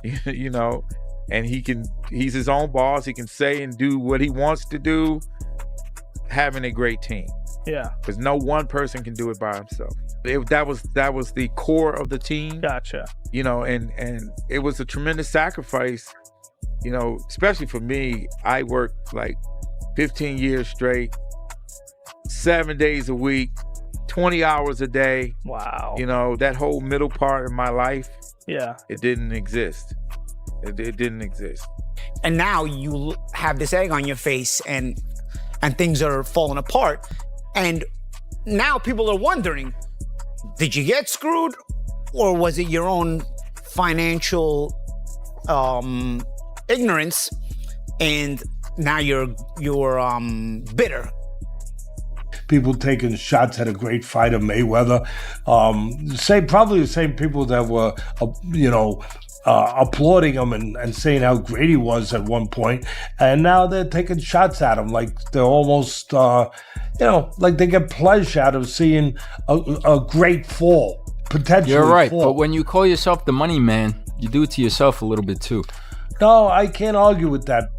you know, and he's his own boss. He can say and do what he wants to do, having a great team. Yeah. Because no one person can do it by himself. That was the core of the team. Gotcha. You know, and it was a tremendous sacrifice, you know, especially for me. I worked like 15 years straight, 7 days a week, 20 hours a day. Wow. You know, that whole middle part of my life, yeah, it didn't exist. It didn't exist. And now you have this egg on your face and things are falling apart. And now people are wondering, did you get screwed or was it your own financial ignorance and now you're bitter? People taking shots at a great fighter, Mayweather. Probably the same people that were, applauding him and saying how great he was at one point, and now they're taking shots at him like they're almost, like they get pleasure out of seeing a great fall, potentially. You're right, fall. but when you call yourself the money man, you do it to yourself a little bit too. No, I can't argue with that.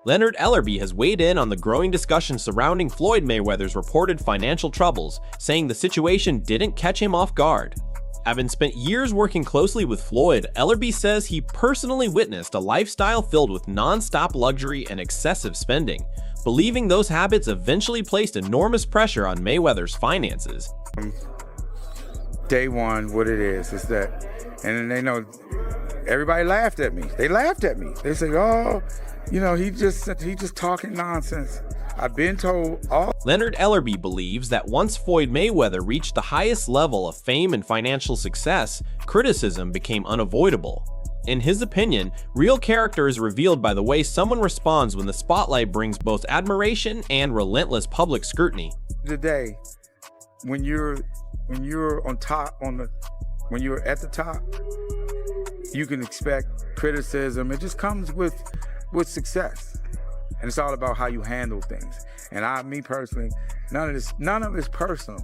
Leonard Ellerbe has weighed in on the growing discussion surrounding Floyd Mayweather's reported financial troubles, saying the situation didn't catch him off guard. Having spent years working closely with Floyd, Ellerby says he personally witnessed a lifestyle filled with non-stop luxury and excessive spending, believing those habits eventually placed enormous pressure on Mayweather's finances. Day one, what it is that, and they know, everybody laughed at me. They laughed at me. They say, oh, you know, he just talking nonsense. I've been told all. Leonard Ellerbe believes that once Floyd Mayweather reached the highest level of fame and financial success, criticism became unavoidable. In his opinion, real character is revealed by the way someone responds when the spotlight brings both admiration and relentless public scrutiny. Today, when you're on top, when you're at the top, you can expect criticism. It just comes with success, and it's all about how you handle things. And me personally, none of it's personal.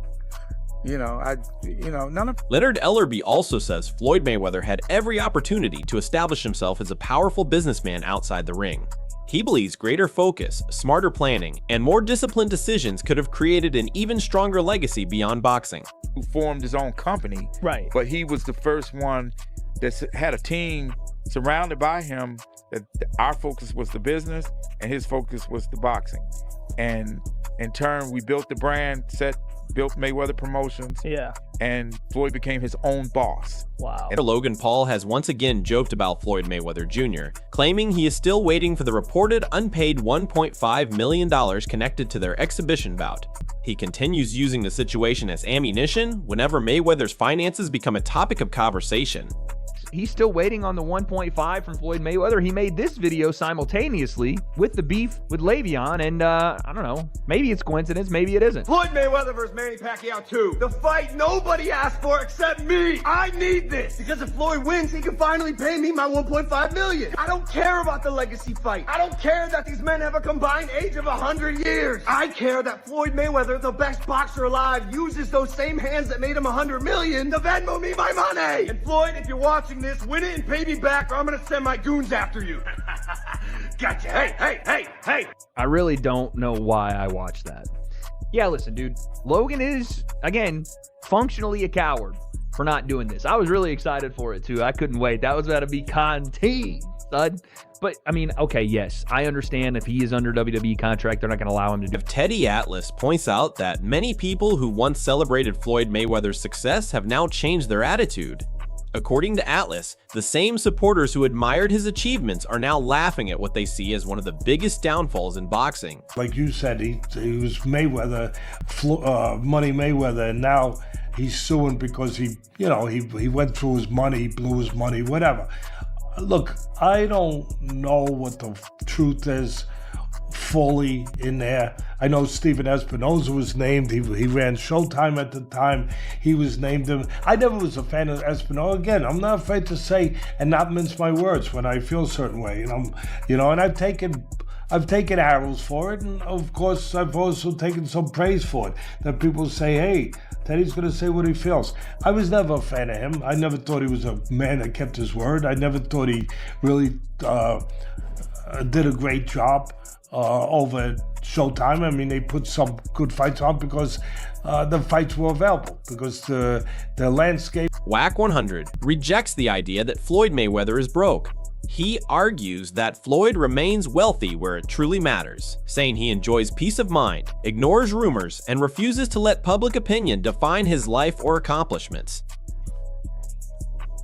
None of. Leonard Ellerbe also says Floyd Mayweather had every opportunity to establish himself as a powerful businessman outside the ring. He believes greater focus, smarter planning, and more disciplined decisions could have created an even stronger legacy beyond boxing. Who formed his own company, right? But he was the first one that had a team surrounded by him. That our focus was the business and his focus was the boxing. And in turn, we built the brand, built Mayweather Promotions. Yeah. And Floyd became his own boss. Wow. And Logan Paul has once again joked about Floyd Mayweather Jr., claiming he is still waiting for the reported unpaid $1.5 million connected to their exhibition bout. He continues using the situation as ammunition whenever Mayweather's finances become a topic of conversation. He's still waiting on the 1.5 from Floyd Mayweather. He made this video simultaneously with the beef with Le'Veon, and I don't know, maybe it's coincidence, maybe it isn't. Floyd Mayweather versus Manny Pacquiao 2. The fight nobody asked for except me. I need this because if Floyd wins, he can finally pay me my 1.5 million. I don't care about the legacy fight. I don't care that these men have a combined age of 100 years. I care that Floyd Mayweather, the best boxer alive, uses those same hands that made him 100 million to Venmo me my money. And Floyd, if you're watching this, win it and pay me back or I'm gonna send my goons after you. Gotcha. Hey. I really don't know why I watched that. Yeah, listen, dude. Logan is, again, functionally a coward for not doing this. I was really excited for it, too. I couldn't wait. That was about to be content, stud. But, I mean, okay, yes, I understand if he is under WWE contract, they're not going to allow him to do it. Teddy Atlas points out that many people who once celebrated Floyd Mayweather's success have now changed their attitude. According to Atlas, the same supporters who admired his achievements are now laughing at what they see as one of the biggest downfalls in boxing. Like you said, he was Mayweather, Money Mayweather, and now he's suing because he went through his money, he blew his money, whatever. Look, I don't know what the truth is fully in there. I know Steven Espinoza was named. He ran Showtime at the time. He was named him. I never was a fan of Espinoza. Again, I'm not afraid to say and not mince my words when I feel a certain way. And and I've taken arrows for it, and of course I've also taken some praise for it. That people say, hey, Teddy's going to say what he feels. I was never a fan of him. I never thought he was a man that kept his word. I never thought he really did a great job over at Showtime. I mean, they put some good fights on because the fights were available, because the landscape. Whack 100 rejects the idea that Floyd Mayweather is broke. He argues that Floyd remains wealthy where it truly matters, saying he enjoys peace of mind, ignores rumors, and refuses to let public opinion define his life or accomplishments.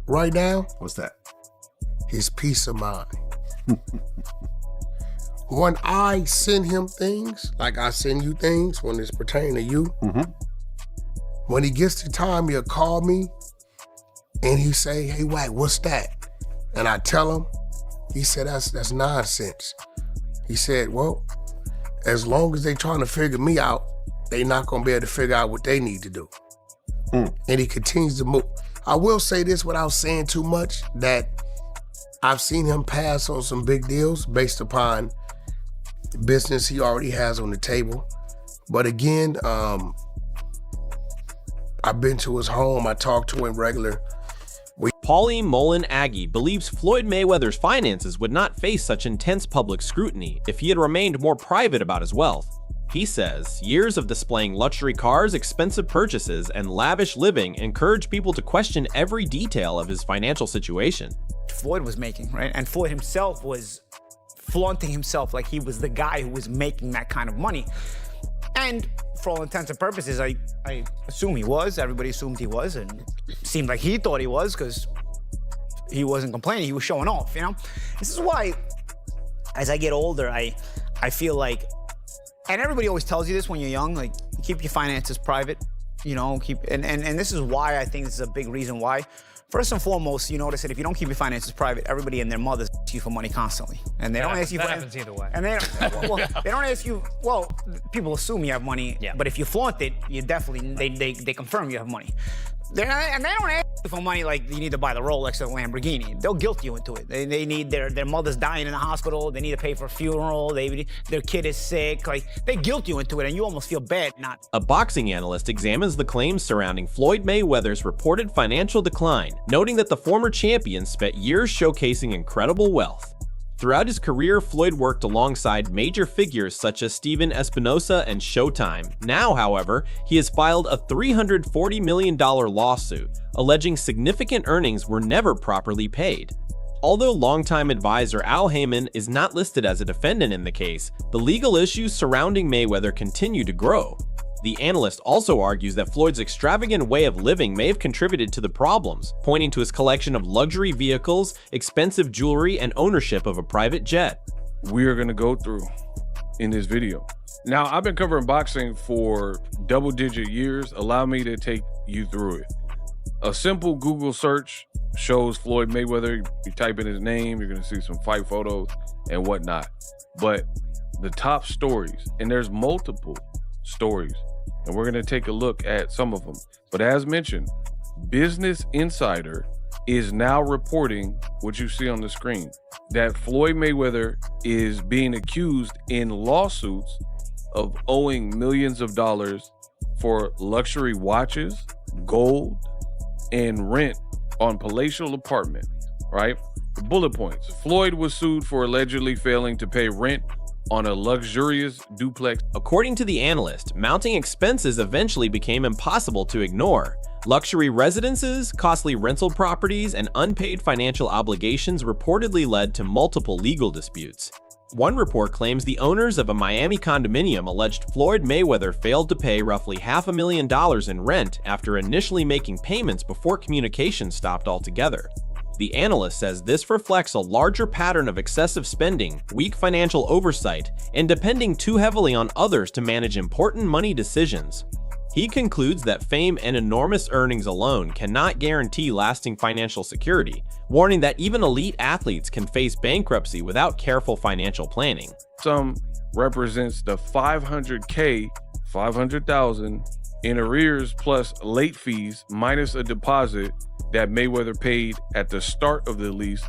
Right now, What's that? his peace of mind. When I send him things, like I send you things when it's pertaining to you, when he gets the time, he'll call me and he say, "Hey, Wack, what's that?" And I tell him, he said, that's nonsense. He said, well, as long as they trying to figure me out, they not gonna be able to figure out what they need to do. And he continues to move. I will say this without saying too much, that I've seen him pass on some big deals based upon the business he already has on the table. But again, I've been to his home, I talked to him regular. Paulie Mullen Aggie believes Floyd Mayweather's finances would not face such intense public scrutiny if he had remained more private about his wealth. He says years of displaying luxury cars, expensive purchases, and lavish living encouraged people to question every detail of his financial situation. Floyd was making, right? And Floyd himself was flaunting himself like he was the guy who was making that kind of money. And for all intents and purposes, I assume he was. Everybody assumed he was, and it seemed like he thought he was, because he wasn't complaining, he was showing off, you know? This is why, as I get older, I feel like, and everybody always tells you this when you're young, like, keep your finances private, you know, and this is why I think this is a big reason why. First and foremost, you notice that if you don't keep your finances private, everybody and their mothers ask you for money constantly. And they don't ask you for... That happens either way. And they don't ask you, well, people assume you have money, but if you flaunt it, you definitely, they confirm you have money. And they don't ask you for money like you need to buy the Rolex or the Lamborghini. They'll guilt you into it. They need their mother's dying in the hospital. They need to pay for a funeral. Their kid is sick. Like, they guilt you into it, and you almost feel bad not. A boxing analyst examines the claims surrounding Floyd Mayweather's reported financial decline, noting that the former champion spent years showcasing incredible wealth. Throughout his career, Floyd worked alongside major figures such as Steven Espinosa and Showtime. Now, however, he has filed a $340 million lawsuit, alleging significant earnings were never properly paid. Although longtime advisor Al Heyman is not listed as a defendant in the case, the legal issues surrounding Mayweather continue to grow. The analyst also argues that Floyd's extravagant way of living may have contributed to the problems, pointing to his collection of luxury vehicles, expensive jewelry, and ownership of a private jet. We are going to go through in this video. Now, I've been covering boxing for double-digit years. Allow me to take you through it. A simple Google search shows Floyd Mayweather. You type in his name, you're going to see some fight photos and whatnot. But the top stories, and there's multiple stories, and we're going to take a look at some of them. But as mentioned, Business Insider is now reporting what you see on the screen, that Floyd Mayweather is being accused in lawsuits of owing millions of dollars for luxury watches, gold, and rent on palatial apartment, right? The bullet points. Floyd was sued for allegedly failing to pay rent on a luxurious duplex. According to the analyst, mounting expenses eventually became impossible to ignore. Luxury residences, costly rental properties, and unpaid financial obligations reportedly led to multiple legal disputes. One report claims the owners of a Miami condominium alleged Floyd Mayweather failed to pay roughly $500,000 in rent after initially making payments before communication stopped altogether. The analyst says this reflects a larger pattern of excessive spending, weak financial oversight, and depending too heavily on others to manage important money decisions. He concludes that fame and enormous earnings alone cannot guarantee lasting financial security, warning that even elite athletes can face bankruptcy without careful financial planning. Some represents the $500K, $500,000 in arrears plus late fees minus a deposit that Mayweather paid at the start of the lease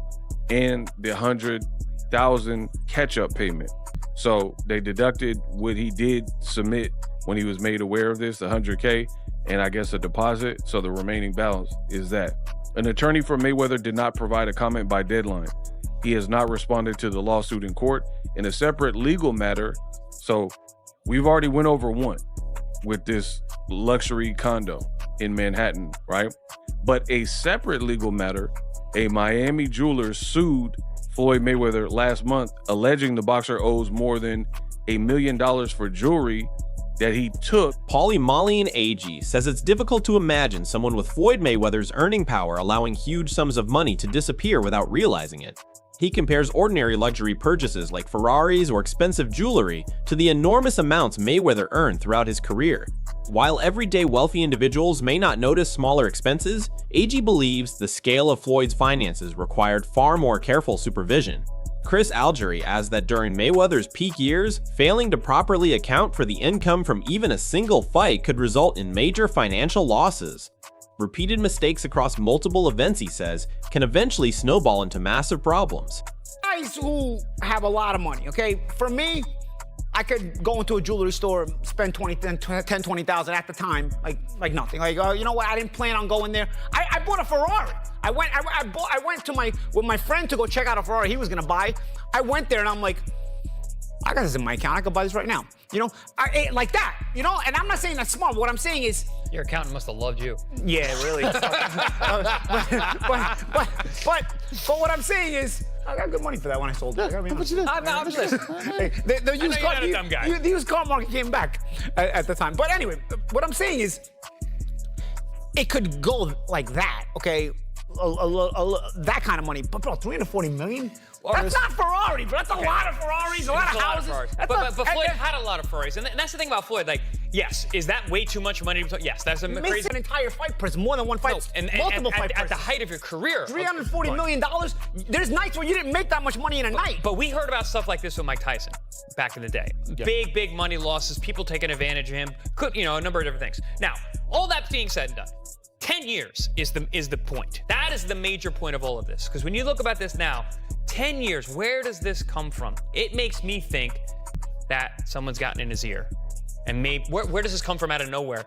and the $100,000 catch-up payment. So they deducted what he did submit when he was made aware of this, the $100K, and I guess a deposit, so the remaining balance is that. An attorney for Mayweather did not provide a comment by deadline. He has not responded to the lawsuit in court. In a separate legal matter, so we've already went over one with this luxury condo in Manhattan, right? But a separate legal matter, a Miami jeweler sued Floyd Mayweather last month, alleging the boxer owes more than $1 million for jewelry that he took. Paulie Malian AG says it's difficult to imagine someone with Floyd Mayweather's earning power allowing huge sums of money to disappear without realizing it. He compares ordinary luxury purchases like Ferraris or expensive jewelry to the enormous amounts Mayweather earned throughout his career. While everyday wealthy individuals may not notice smaller expenses, AG believes the scale of Floyd's finances required far more careful supervision. Chris Algery adds that during Mayweather's peak years, failing to properly account for the income from even a single fight could result in major financial losses. Repeated mistakes across multiple events, he says, can eventually snowball into massive problems. Guys who have a lot of money, okay? For me, I could go into a jewelry store, spend 20,000 at the time, like nothing. Like, you know what? I didn't plan on going there. I bought a Ferrari. I went to with my friend to go check out a Ferrari he was gonna buy. I went there and I'm like, I got this in my account. I could buy this right now. You know, like that. You know, and I'm not saying that's smart. What I'm saying is, your accountant must have loved you. yeah, really. But what I'm saying is, I got good money for that when I sold it. I'm listen. The used car market came back at the time. But anyway, what I'm saying is, it could go like that, okay? That kind of money. But bro, 340 million? That's not Ferrari, but that's a lot of Ferraris, a lot of houses. But Floyd had a lot of Ferraris, and that's the thing about Floyd. Like, yes, is that way too much money? Yes, that's a crazy. An entire fight person, more than one fight, multiple fight at the height of your career. $340 million. There's nights where you didn't make that much money in a night. But we heard about stuff like this with Mike Tyson back in the day. Yeah. Big money losses, people taking advantage of him. A number of different things. Now, all that being said and done, 10 years is the point. That is the major point of all of this. Because when you look about this now, 10 years, where does this come from? It makes me think that someone's gotten in his ear. And maybe, where does this come from out of nowhere?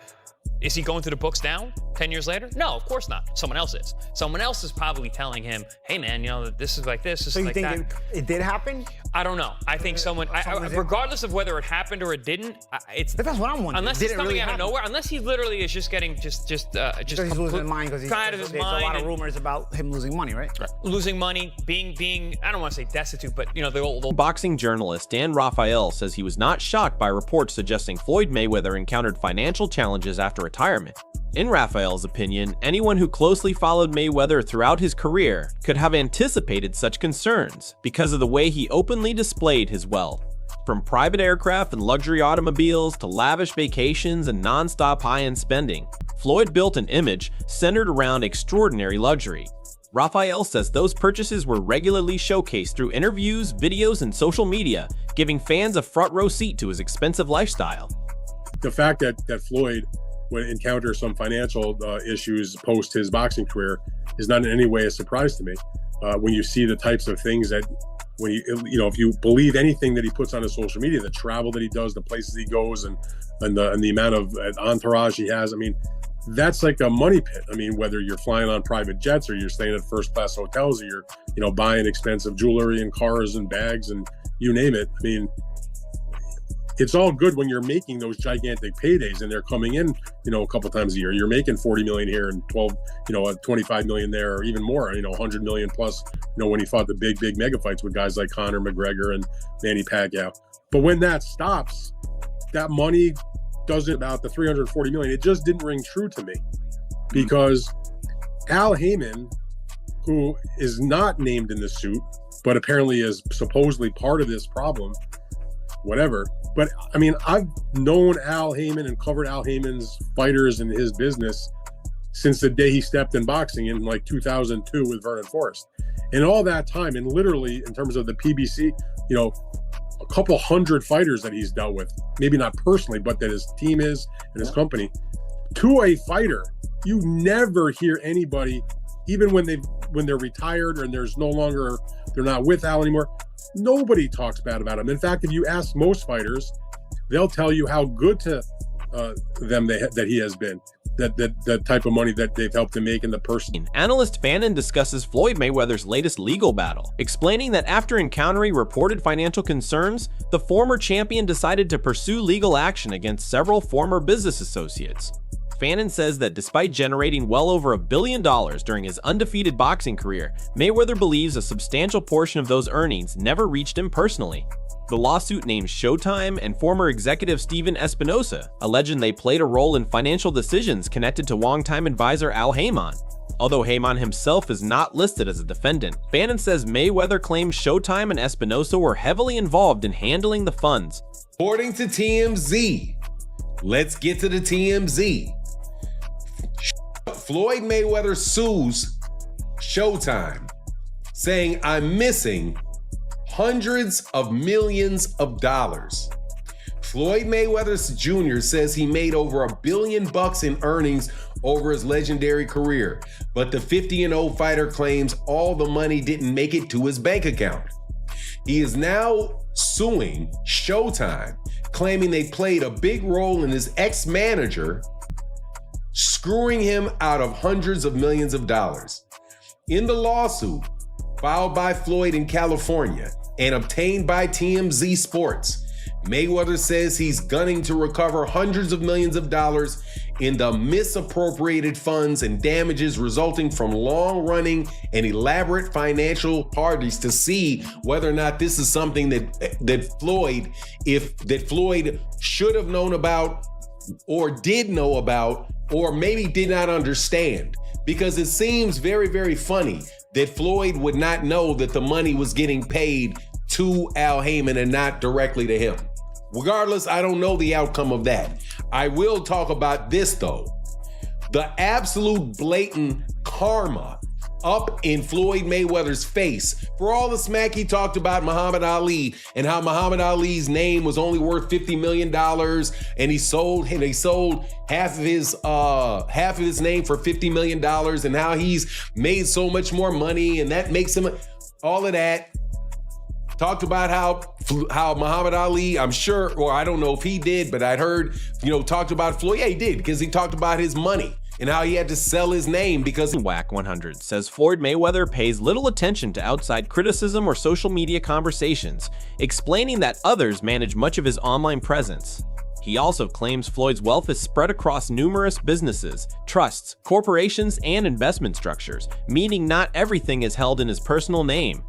Is he going through the books now, 10 years later? No, of course not. Someone else is. Someone else is probably telling him, hey man, you know, this is like this, so like that. So you think it did happen? I don't know. I think someone, regardless of whether it happened or it didn't, that's what I'm wondering. Unless it's coming out of nowhere, unless he literally is just getting because he's losing his mind because there's a lot of rumors about him losing money, right? Losing money, being I don't want to say destitute, but you know, the old boxing journalist Dan Raphael says he was not shocked by reports suggesting Floyd Mayweather encountered financial challenges after retirement. In Raphael's opinion, anyone who closely followed Mayweather throughout his career could have anticipated such concerns because of the way he openly displayed his wealth. From private aircraft and luxury automobiles to lavish vacations and non-stop high-end spending, Floyd built an image centered around extraordinary luxury. Raphael says those purchases were regularly showcased through interviews, videos, and social media, giving fans a front-row seat to his expensive lifestyle. The fact that Floyd would encounter some financial issues post his boxing career is not in any way a surprise to me. When you see the types of things that, if you believe anything that he puts on his social media, the travel that he does, the places he goes, and the amount of entourage he has, I mean, that's like a money pit. I mean, whether you're flying on private jets or you're staying at first class hotels or you're, buying expensive jewelry and cars and bags and you name it. I mean, it's all good when you're making those gigantic paydays and they're coming in, a couple times a year. You're making 40 million here and 25 million there, or even more, 100 million plus, when he fought the big mega fights with guys like Conor McGregor and Manny Pacquiao. But when that stops, that money doesn't, about the 340 million, it just didn't ring true to me, because Al Heyman, who is not named in the suit, but apparently is supposedly part of this problem, whatever. But I mean, I've known Al Heyman and covered Al Heyman's fighters and his business since the day he stepped in boxing in like 2002 with Vernon Forrest. And all that time, and literally in terms of the PBC, a couple hundred fighters that he's dealt with, maybe not personally, but that his team is and his company. To a fighter, you never hear anybody, even when they're retired and they're not with Al anymore, nobody talks bad about him. In fact, if you ask most fighters, they'll tell you how good to them that he has been. that type of money that they've helped him make and the person. Analyst Fannin discusses Floyd Mayweather's latest legal battle, explaining that after encountering reported financial concerns, the former champion decided to pursue legal action against several former business associates. Fannin says that despite generating well over $1 billion during his undefeated boxing career, Mayweather believes a substantial portion of those earnings never reached him personally. The lawsuit names Showtime and former executive Steven Espinosa, alleging they played a role in financial decisions connected to longtime advisor Al Heyman. Although Heyman himself is not listed as a defendant, Fannin says Mayweather claims Showtime and Espinosa were heavily involved in handling the funds. According to TMZ, let's get to the TMZ. Floyd Mayweather sues Showtime, saying, "I'm missing hundreds of millions of dollars." Floyd Mayweather Jr. says he made over $1 billion in earnings over his legendary career, but the 50-0 fighter claims all the money didn't make it to his bank account. He is now suing Showtime, claiming they played a big role in his ex-manager screwing him out of hundreds of millions of dollars. In the lawsuit filed by Floyd in California and obtained by TMZ Sports, Mayweather says he's gunning to recover hundreds of millions of dollars in the misappropriated funds and damages resulting from long-running and elaborate financial parties to see whether or not this is something that Floyd should have known about or did know about or maybe did not understand. Because it seems very, very funny that Floyd would not know that the money was getting paid to Al Heyman and not directly to him. Regardless, I don't know the outcome of that. I will talk about this though. The absolute blatant karma up in Floyd Mayweather's face for all the smack he talked about Muhammad Ali and how Muhammad Ali's name was only worth $50 million and he sold half of his name for $50 million and how he's made so much more money and that makes him all of that. Talked about how Muhammad Ali, I'm sure, or I don't know if he did, but I'd heard, talked about Floyd. Yeah, he did, because he talked about his money and how he had to sell his name because WAC 100 says Floyd Mayweather pays little attention to outside criticism or social media conversations, explaining that others manage much of his online presence. He also claims Floyd's wealth is spread across numerous businesses, trusts, corporations, and investment structures, meaning not everything is held in his personal name.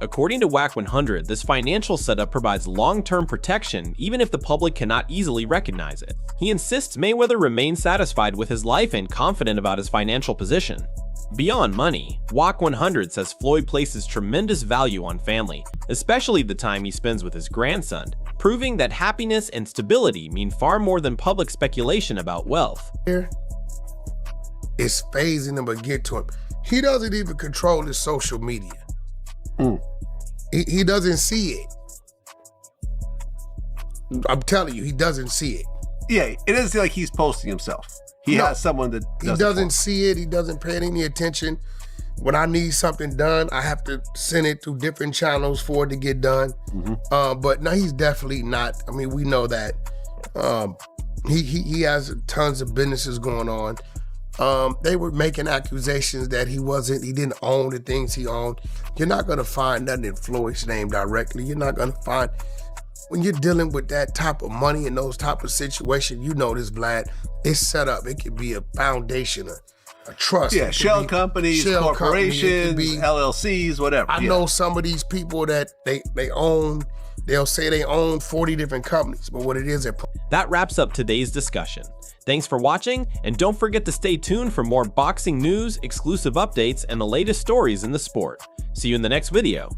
According to WAC 100, this financial setup provides long-term protection even if the public cannot easily recognize it. He insists Mayweather remains satisfied with his life and confident about his financial position. Beyond money, WAC 100 says Floyd places tremendous value on family, especially the time he spends with his grandson, proving that happiness and stability mean far more than public speculation about wealth. It's phasing him, but get to him. He doesn't even control his social media. He doesn't see it. I'm telling you, he doesn't see it. Yeah, it doesn't seem like he's posting himself. He has someone that he doesn't see it. He doesn't pay it any attention. When I need something done, I have to send it through different channels for it to get done. But no, he's definitely not. I mean, we know that. He has tons of businesses going on. They were making accusations that he didn't own the things he owned. You're not gonna find nothing in Floyd's name directly. You're not gonna find, when you're dealing with that type of money and those type of situations, you know this, Vlad, it's set up. It could be a foundation, a trust. Yeah, shell companies, corporations, LLCs, whatever. I know some of these people that they'll say they own 40 different companies, but what it is, that wraps up today's discussion. Thanks for watching, and don't forget to stay tuned for more boxing news, exclusive updates, and the latest stories in the sport. See you in the next video.